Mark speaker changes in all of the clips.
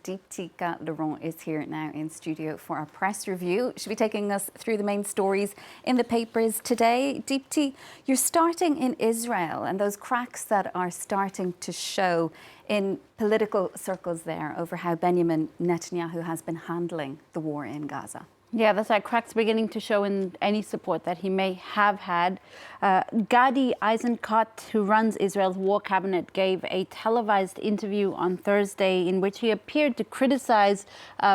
Speaker 1: Deeptika Laurent is here now in studio for our press review. She'll be taking us through the main stories in the papers today. Deepti, you're starting in Israel and those cracks that are starting to show in political circles there over how Benjamin Netanyahu has been handling the war in Gaza.
Speaker 2: Yeah, that's right. Cracks beginning to show in any support that he may have had. Gadi Eisenkot, who runs Israel's war cabinet, gave a televised interview on Thursday in which he appeared to criticize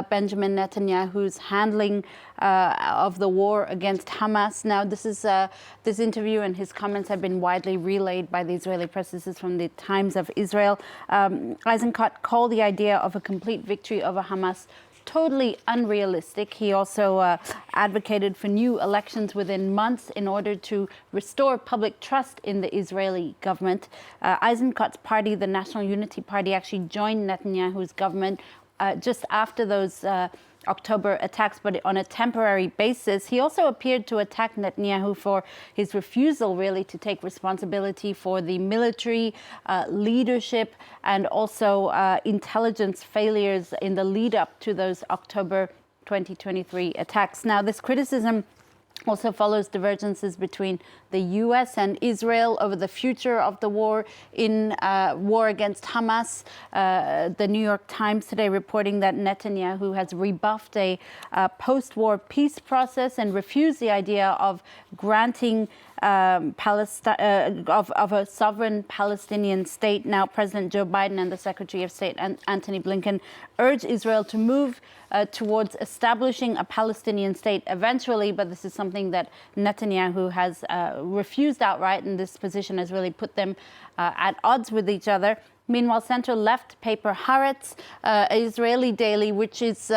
Speaker 2: Benjamin Netanyahu's handling of the war against Hamas. Now, this interview and his comments have been widely relayed by the Israeli press. This is from the Times of Israel. Eisenkot called the idea of a complete victory over Hamas totally unrealistic. He also advocated for new elections within months in order to restore public trust in the Israeli government. Eisenkot's party, the National Unity Party, actually joined Netanyahu's government just after those October attacks, but on a temporary basis. He also appeared to attack Netanyahu for his refusal, really, to take responsibility for the military leadership and also intelligence failures in the lead up to those October 2023 attacks. Now, this criticism also follows divergences between the U.S. and Israel over the future of the war war against Hamas. The New York Times today reporting that Netanyahu has rebuffed a post-war peace process and refused the idea of granting of a sovereign Palestinian state. Now, President Joe Biden and the Secretary of State Antony Blinken urge Israel to move towards establishing a Palestinian state eventually, but this is something that Netanyahu has refused outright, and this position has really put them at odds with each other. Meanwhile, center-left paper Haaretz, Israeli daily, which is,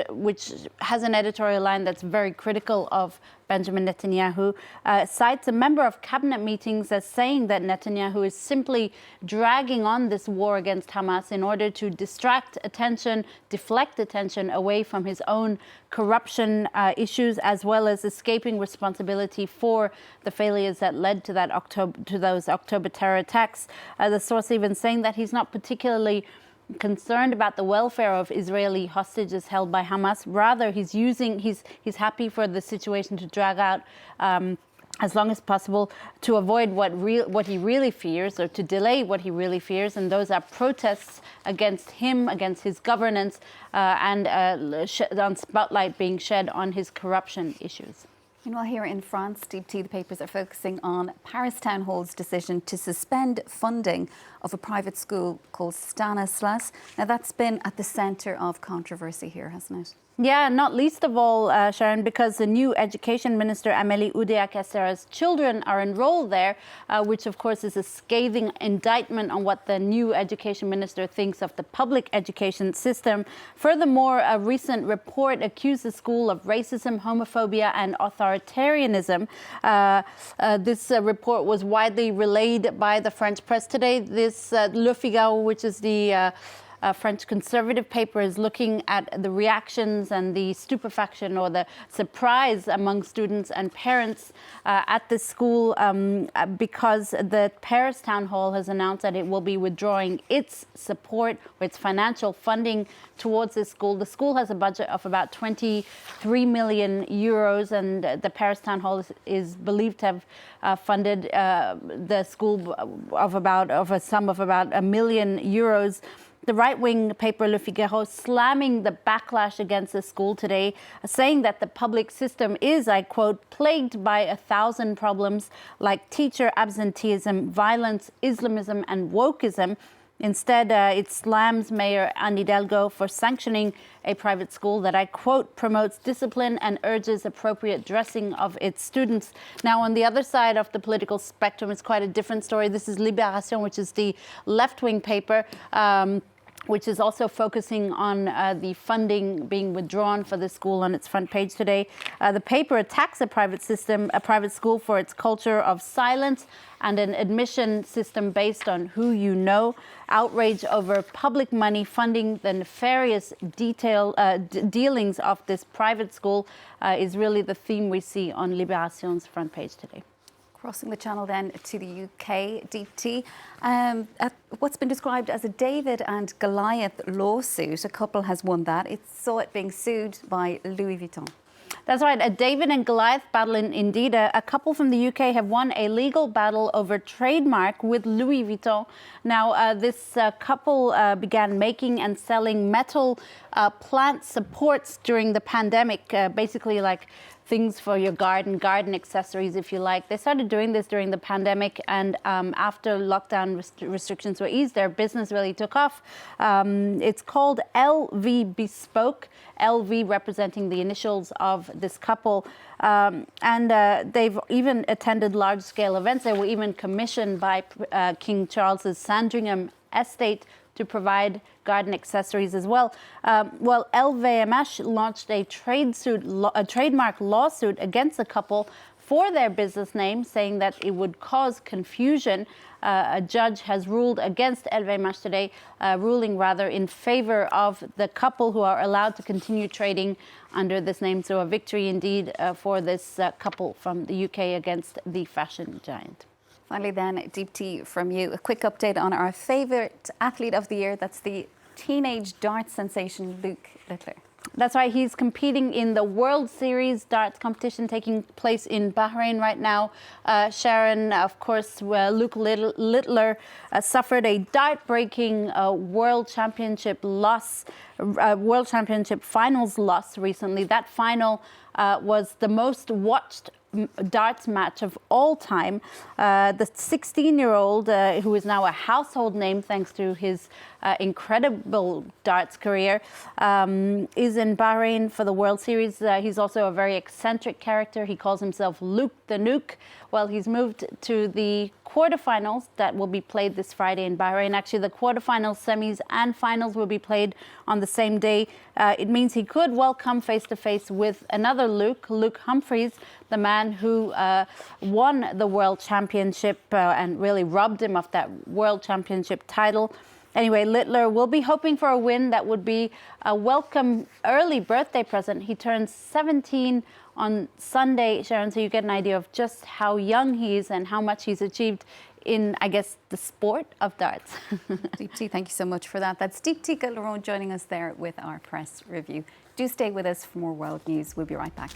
Speaker 2: which has an editorial line that's very critical of Benjamin Netanyahu, cites a member of cabinet meetings as saying that Netanyahu is simply dragging on this war against Hamas in order to deflect attention away from his own corruption issues, as well as escaping responsibility for the failures that led to those October terror attacks. The source even saying that he's not particularly concerned about the welfare of Israeli hostages held by Hamas. Rather, he's happy for the situation to drag out as long as possible to avoid what he really fears, or to delay what he really fears, and those are protests against him, against his governance, and on spotlight being shed on his corruption issues.
Speaker 1: Meanwhile, here in France, Deepti, the papers are focusing on Paris Town Hall's decision to suspend funding of a private school called Stanislas. Now, that's been at the centre of controversy here, hasn't it?
Speaker 2: Yeah, not least of all, Sharon, because the new education minister, Amélie Oudéa-Castera's children are enrolled there, which, of course, is a scathing indictment on what the new education minister thinks of the public education system. Furthermore, a recent report accused the school of racism, homophobia and authoritarianism. This report was widely relayed by the French press today. This Le Figaro, which is the French conservative paper, is looking at the reactions and the stupefaction or the surprise among students and parents at this school because the Paris Town Hall has announced that it will be withdrawing its support or its financial funding towards this school. The school has a budget of about 23 million euros, and the Paris Town Hall is believed to have funded the school of a sum of about €1 million. The right-wing paper Le Figaro slamming the backlash against the school today, saying that the public system is, I quote, plagued by 1,000 problems like teacher absenteeism, violence, Islamism and wokeism. Instead, it slams Mayor Anne Hidalgo for sanctioning a private school that, I quote, promotes discipline and urges appropriate dressing of its students. Now, on the other side of the political spectrum, it's quite a different story. This is Libération, which is the left-wing paper, which is also focusing on the funding being withdrawn for the school on its front page today. The paper attacks a private school for its culture of silence and an admission system based on who you know. Outrage over public money funding the nefarious dealings of this private school is really the theme we see on Libération's front page today.
Speaker 1: Crossing the channel then to the UK, Deepti. What's been described as a David and Goliath lawsuit. A couple has won that. It saw it being sued by Louis Vuitton.
Speaker 2: That's right, a David and Goliath battle indeed. A couple from the UK have won a legal battle over trademark with Louis Vuitton. Now, this couple began making and selling metal plant supports during the pandemic, basically like things for your garden accessories, if you like. They started doing this during the pandemic, and after lockdown restrictions were eased, their business really took off. It's called LV Bespoke, LV representing the initials of this couple. And they've even attended large-scale events. They were even commissioned by King Charles's Sandringham estate to provide garden accessories as well. Well, LVMH launched a trademark lawsuit against the couple for their business name, saying that it would cause confusion. A judge has ruled against LVMH today, ruling rather in favor of the couple who are allowed to continue trading under this name. So a victory indeed for this couple from the UK against the fashion giant.
Speaker 1: Finally then, Deepti, from you, a quick update on our favourite athlete of the year. That's the teenage darts sensation, Luke Littler.
Speaker 2: That's right. He's competing in the World Series darts competition taking place in Bahrain right now. Sharon, of course, Luke Littler suffered a dart-breaking World Championship loss, World Championship finals loss recently. That final was the most watched darts match of all time. The 16-year-old, who is now a household name thanks to his incredible darts career, is in Bahrain for the World Series. He's also a very eccentric character. He calls himself Luke the Nuke. Well, he's moved to the quarterfinals that will be played this Friday in Bahrain. Actually, the quarterfinals, semis and finals will be played on the same day. It means he could well come face-to-face with another Luke Humphries, the man who won the World Championship and really robbed him of that World Championship title. Anyway, Littler will be hoping for a win that would be a welcome early birthday present. He turns 17 on Sunday, Sharon, so you get an idea of just how young he is and how much he's achieved in, I guess, the sport of darts.
Speaker 1: Deepti, thank you so much for that. That's Deepti Gillerone joining us there with our press review. Do stay with us for more world news. We'll be right back.